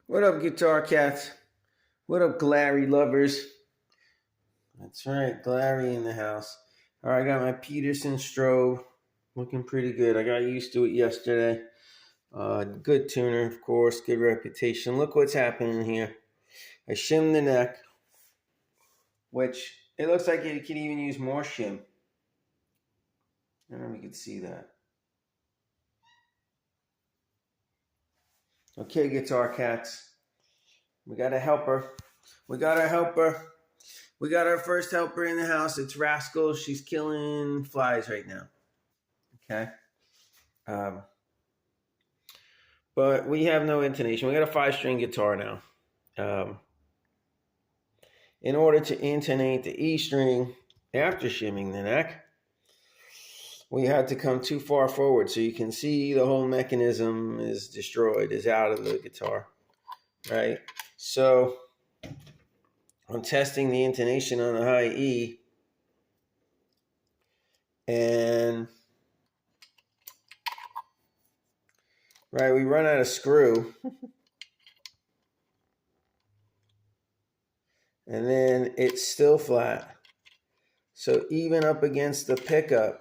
What up, guitar cats? What up, Glary lovers? That's right, Glary in the house. All right, I got my Peterson strobe looking pretty good. I got used to it yesterday. Good tuner, of course, good reputation. Look what's happening here. I shimmed the neck, which it looks like it could even use more shim. I don't know if you can see that. Okay, guitar cats. We got a helper. We got our helper. We got our first helper in the house. It's Rascal. She's killing flies right now. Okay. Um, but we have no intonation. We got a 5-string guitar now. In order to intonate the E string after shimming the neck, we had to come too far forward. So you can see the whole mechanism is destroyed, is out of the guitar, right? So I'm testing the intonation on the high E, and right, we run out of screw. And then it's still flat. So even up against the pickup,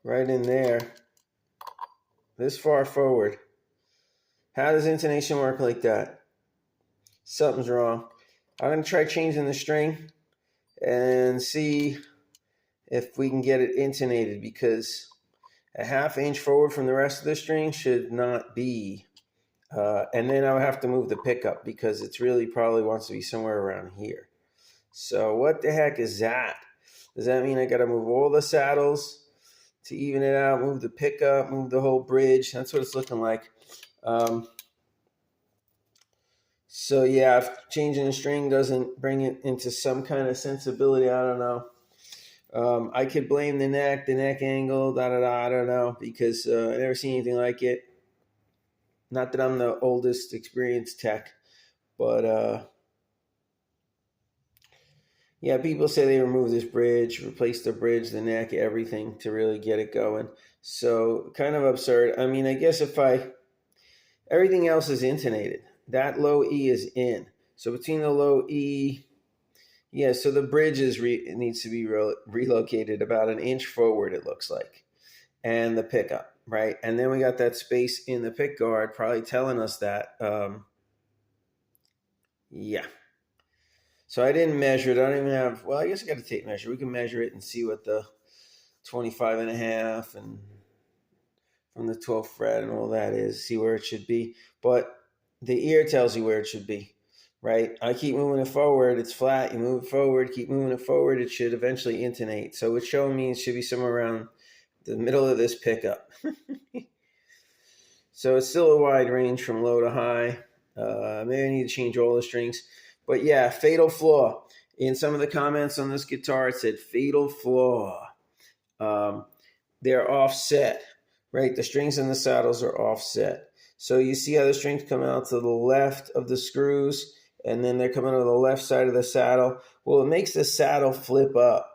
right in there, this far forward. How does intonation work like that? Something's wrong. I'm going to try changing the string and see if we can get it intonated, because a ½ inch forward from the rest of the string should not be. And then I'll have to move the pickup because it's really probably wants to be somewhere around here. So what the heck is that? Does that mean I got to move all the saddles to even it out, move the pickup, move the whole bridge? That's what it's looking like. So yeah, if changing the string doesn't bring it into some kind of sensibility, I don't know. I could blame the neck angle, I don't know, because I never seen anything like it. Not that I'm the oldest experienced tech, but yeah, people say they remove this bridge, replace the bridge, the neck, everything to really get it going. So kind of absurd. I mean, I guess everything else is intonated. That low E is in. So between the low E, yeah, so the bridge needs to be relocated about an inch forward, it looks like. And the pickup, right? And then we got that space in the pick guard probably telling us that. Yeah. So I didn't measure it. I don't even have, well, I guess I got a tape measure. We can measure it and see what the 25.5 and from the 12th fret and all that is, see where it should be. But the ear tells you where it should be, right? I keep moving it forward. It's flat. You move it forward, keep moving it forward. It should eventually intonate. So it's showing me it should be somewhere around the middle of this pickup. So it's still a wide range from low to high. Maybe I need to change all the strings. But yeah, fatal flaw. In some of the comments on this guitar, it said fatal flaw. They're offset, right? The strings and the saddles are offset. So you see how the strings come out to the left of the screws, and then they're coming to the left side of the saddle. Well, it makes the saddle flip up,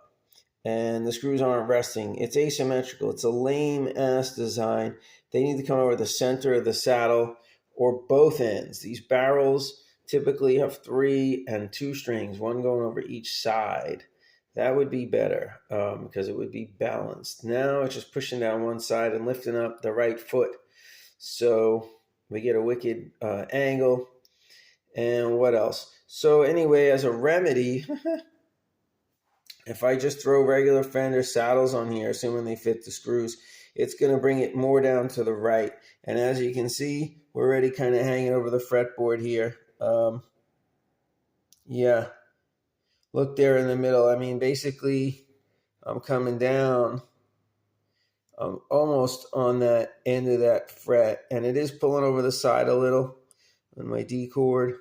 and the screws aren't resting. It's asymmetrical. It's a lame-ass design. They need to come over the center of the saddle or both ends. These barrels typically have 3 and 2 strings, one going over each side. That would be better because it would be balanced. Now it's just pushing down one side and lifting up the right foot. So we get a wicked angle. And what else? So anyway, as a remedy, if I just throw regular Fender saddles on here, assuming they fit the screws, it's going to bring it more down to the right. And as you can see, we're already kind of hanging over the fretboard here. Yeah. Look there in the middle. I mean, basically, I'm coming down. I'm almost on that end of that fret, and it is pulling over the side a little on my D chord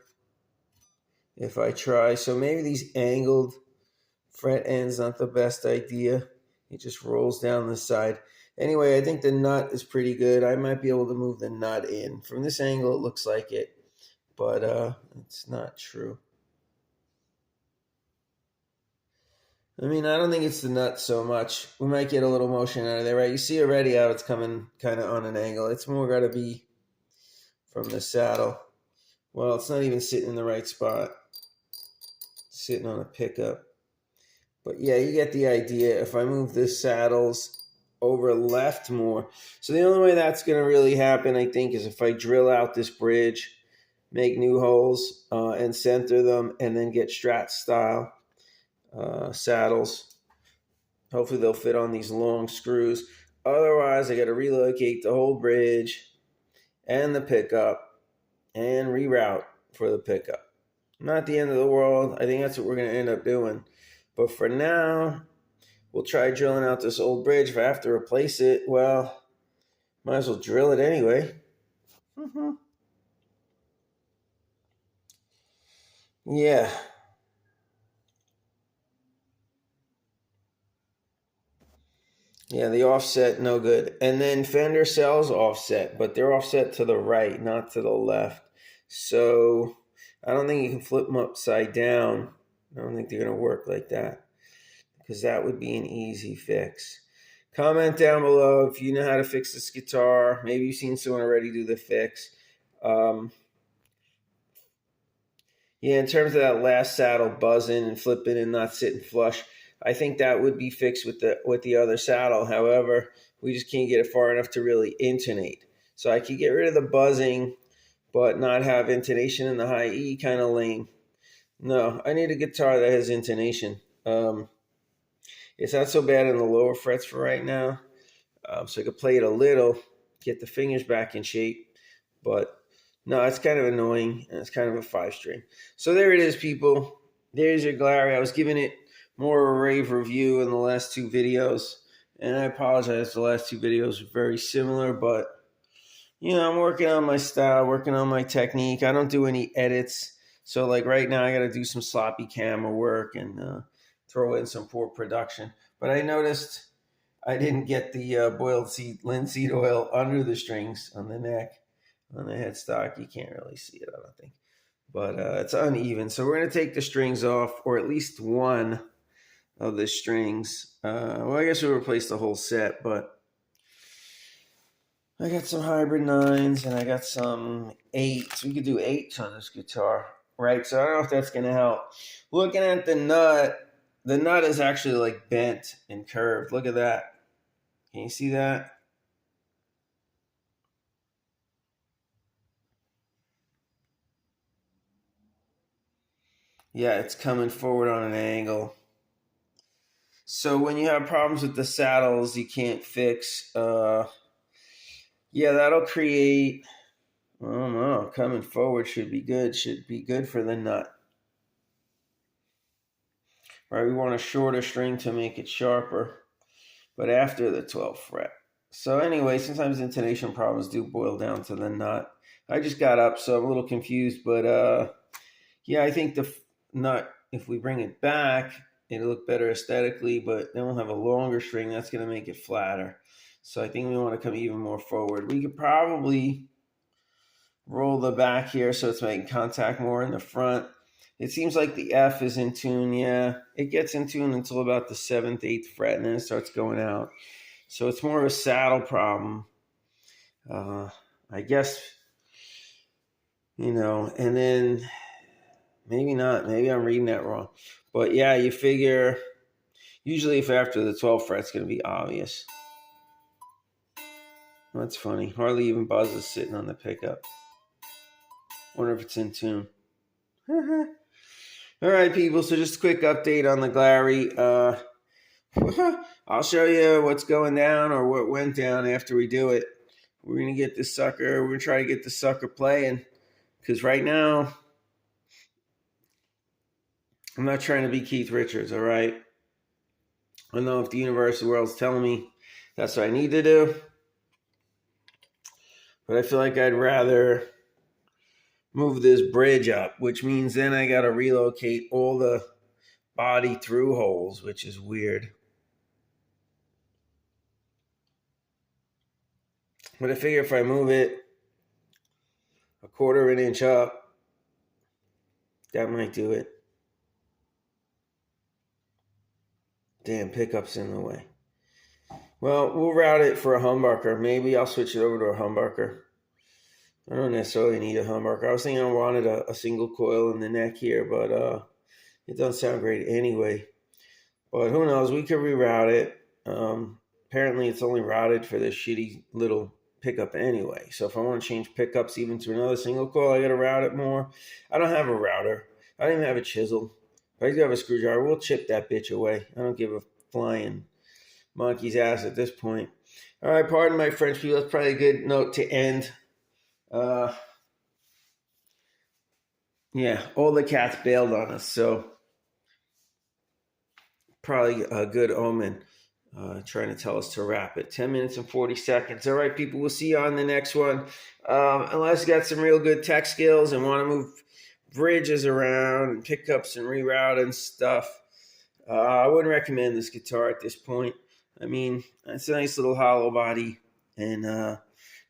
if I try. So maybe these angled fret ends not the best idea. It just rolls down the side. Anyway, I think the nut is pretty good. I might be able to move the nut in. From this angle, it looks like it, but it's not true. I mean, I don't think it's the nut so much. We might get a little motion out of there, right? You see already how it's coming kind of on an angle. It's more got to be from the saddle. Well, it's not even sitting in the right spot. It's sitting on a pickup. But yeah, you get the idea. If I move the saddles over left more. So the only way that's going to really happen, I think, is if I drill out this bridge, make new holes, and center them, and then get Strat style saddles. Hopefully they'll fit on these long screws. Otherwise, I got to relocate the whole bridge and the pickup and reroute for the pickup. Not the end of the world. I think that's what we're going to end up doing. But for now, we'll try drilling out this old bridge. If I have to replace it, well, might as well drill it anyway. Yeah. Yeah, the offset, no good. And then fender cells offset, but they're offset to the right, not to the left. So I don't think you can flip them upside down. I don't think they're going to work like that, because that would be an easy fix. Comment down below if you know how to fix this guitar. Maybe you've seen someone already do the fix. Yeah, in terms of that last saddle buzzing and flipping and not sitting flush, I think that would be fixed with the other saddle. However, we just can't get it far enough to really intonate. So I could get rid of the buzzing, but not have intonation in the high E, kind of lame. No, I need a guitar that has intonation. It's not so bad in the lower frets for right now. So I could play it a little, get the fingers back in shape. But no, it's kind of annoying, and it's kind of a 5-string. So there it is, people. There's your glar. I was giving it more of a rave review in the last 2 videos, and I apologize. The last 2 videos were very similar, but I'm working on my style, working on my technique. I don't do any edits. So like right now, I got to do some sloppy camera work and throw in some poor production. But I noticed I didn't get the boiled linseed oil under the strings on the neck. On the headstock, you can't really see it, I don't think. But it's uneven. So we're going to take the strings off, or at least one of the strings. Well, I guess we'll replace the whole set, but I got some hybrid 9s and I got some 8s. We could do 8s on this guitar, right? So I don't know if that's going to help. Looking at the nut is actually like bent and curved. Look at that. Can you see that? Yeah, it's coming forward on an angle. So when you have problems with the saddles you can't fix, yeah, that'll create, I don't know, coming forward should be good for the nut. Right, we want a shorter string to make it sharper, but after the 12th fret. So anyway, sometimes intonation problems do boil down to the nut. I just got up, so I'm a little confused, but yeah, I think the nut, if we bring it back, it'll look better aesthetically, but then we'll have a longer string. That's going to make it flatter. So I think we want to come even more forward. We could probably roll the back here so it's making contact more in the front. It seems like the F is in tune. Yeah, it gets in tune until about the 7th, 8th fret, and then it starts going out. So it's more of a saddle problem. I guess, and then maybe not. Maybe I'm reading that wrong. But yeah, you figure usually if after the 12th fret, it's going to be obvious. That's funny. Hardly even buzzes sitting on the pickup. Wonder if it's in tune. All right, people. So just a quick update on the Glary. I'll show you what's going down or what went down after we do it. We're going to get this sucker. We're going to try to get the sucker playing. Because right now, I'm not trying to be Keith Richards, all right? I don't know if the universe, the world's telling me that's what I need to do. But I feel like I'd rather move this bridge up, which means then I got to relocate all the body through holes, which is weird. But I figure if I move it a 1/4 of an inch up, that might do it. Damn, pickup's in the way. Well, we'll route it for a humbucker. Maybe I'll switch it over to a humbucker. I don't necessarily need a humbucker. I was thinking I wanted a single coil in the neck here, but it doesn't sound great anyway. But who knows? We could reroute it. Apparently, it's only routed for this shitty little pickup anyway. So if I want to change pickups even to another single coil, I got to route it more. I don't have a router. I don't even have a chisel. If I do have a screwdriver, we'll chip that bitch away. I don't give a flying monkey's ass at this point. All right, pardon my French people. That's probably a good note to end. Yeah, all the cats bailed on us, so probably a good omen. Trying to tell us to wrap it. 10 minutes and 40 seconds. All right, people, we'll see you on the next one. Unless you got some real good tech skills and want to move bridges around and pickups and reroute and stuff, I wouldn't recommend this guitar at this point. I mean, it's a nice little hollow body, and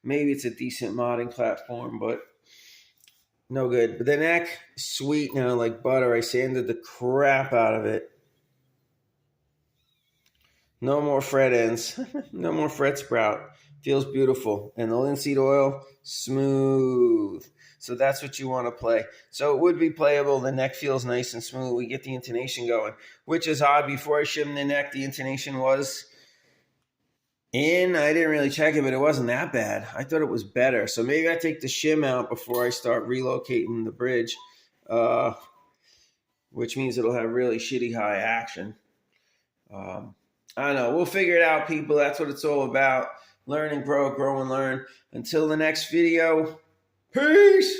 maybe it's a decent modding platform, but no good. But the neck, sweet now, like butter. I sanded the crap out of it. No more fret ends. No more fret sprout. Feels beautiful. And the linseed oil, smooth. So that's what you want to play. So it would be playable. The neck feels nice and smooth. We get the intonation going, which is odd. Before I shimmed the neck, the intonation was in. I didn't really check it, but it wasn't that bad. I thought it was better. So maybe I take the shim out before I start relocating the bridge, which means it'll have really shitty high action. I don't know. We'll figure it out, people. That's what it's all about. Learn and grow, grow and learn. Until the next video, peace.